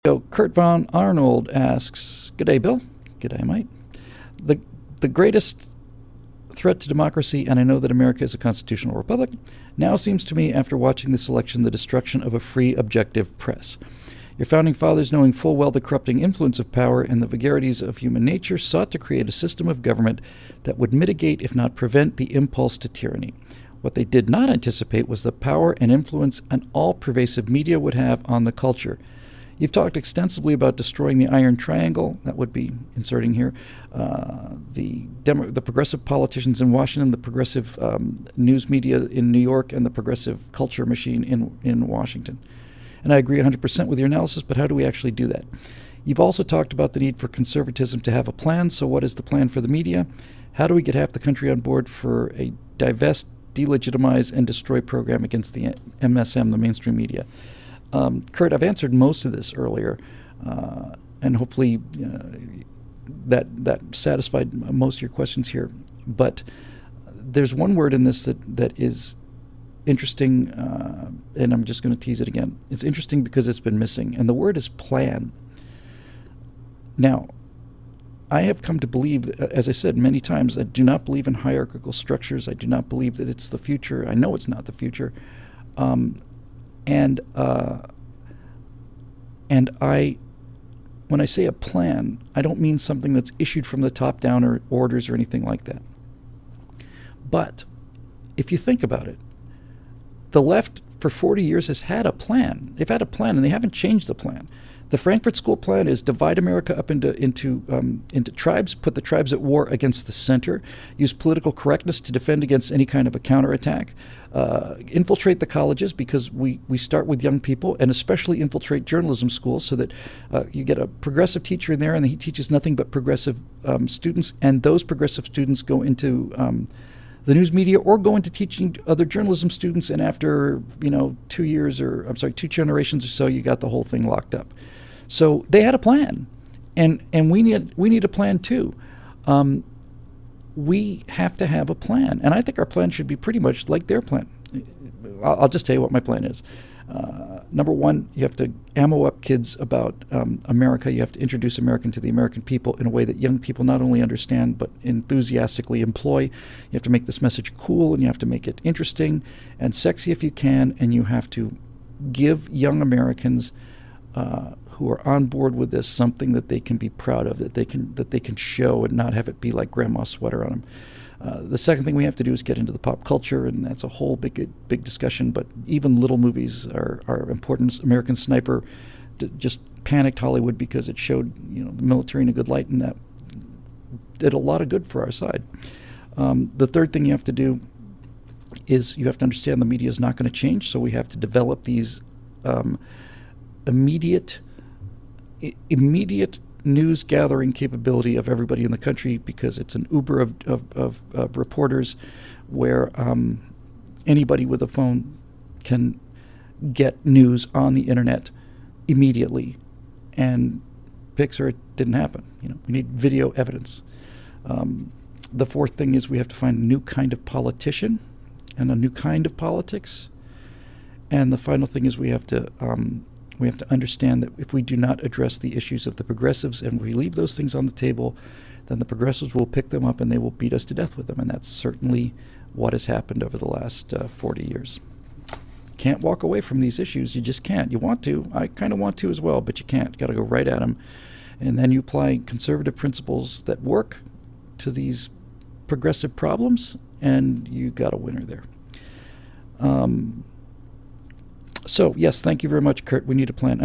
So Kurt Von Arnold asks, "Good day, Bill. Good day, mate. The greatest threat to democracy, and I know that America is a constitutional republic, now seems to me, after watching this election, the destruction of a free, objective press. Your founding fathers, knowing full well the corrupting influence of power and the vagaries of human nature, sought to create a system of government that would mitigate, if not prevent, the impulse to tyranny. What they did not anticipate was the power and influence an all-pervasive media would have on the culture. You've talked extensively about destroying the Iron Triangle," that would be inserting here, the progressive politicians in Washington, the progressive news media in New York, and the progressive culture machine in Washington. And I agree 100% with your analysis, but how do we actually do that? You've also talked about the need for conservatism to have a plan, so what is the plan for the media? How do we get half the country on board for a divest, delegitimize, and destroy program against the MSM, the mainstream media? Kurt, I've answered most of this earlier, and hopefully that satisfied most of your questions here. But there's one word in this that is interesting, and I'm just going to tease it again. It's interesting because it's been missing, and the word is plan. Now, I have come to believe, as I said many times, I do not believe in hierarchical structures. I do not believe that it's the future. I know it's not the future. When I say a plan, I don't mean something that's issued from the top down or orders or anything like that. But if you think about it, the left for 40 years has had a plan. They've had a plan, and they haven't changed the plan. The Frankfurt School plan is divide America up into tribes, put the tribes at war against the center, use political correctness to defend against any kind of a counterattack, infiltrate the colleges because we start with young people, and especially infiltrate journalism schools so that you get a progressive teacher in there, and he teaches nothing but progressive students, and those progressive students go into the news media or go into teaching other journalism students, and after 2 generations or so, you got the whole thing locked up. So they had a plan, and we need a plan too. We have to have a plan, and I think our plan should be pretty much like their plan. I'll just tell you what my plan is. Number one, you have to ammo up kids about America. You have to introduce American to the American people in a way that young people not only understand but enthusiastically employ. You have to make this message cool, and you have to make it interesting and sexy if you can, and you have to give young Americans who are on board with this something that they can be proud of, that they can show and not have it be like grandma's sweater on them. The second thing we have to do is get into the pop culture, and that's a whole big discussion, but even little movies are important. American Sniper just panicked Hollywood because it showed the military in a good light, and that did a lot of good for our side. The third thing you have to do is you have to understand the media is not going to change, so we have to develop these immediate news gathering capability of everybody in the country, because it's an Uber of reporters where anybody with a phone can get news on the internet immediately. And Pixar, it didn't happen. We need video evidence. The fourth thing is we have to find a new kind of politician and a new kind of politics. And the final thing is we have to understand that if we do not address the issues of the progressives and we leave those things on the table, then the progressives will pick them up and they will beat us to death with them. And that's certainly what has happened over the last 40 years. Can't walk away from these issues. You just can't. You want to. I kind of want to as well, but you can't. Got to go right at them. And then you apply conservative principles that work to these progressive problems, and you got a winner there. So, yes, thank you very much, Kurt. We need a plan.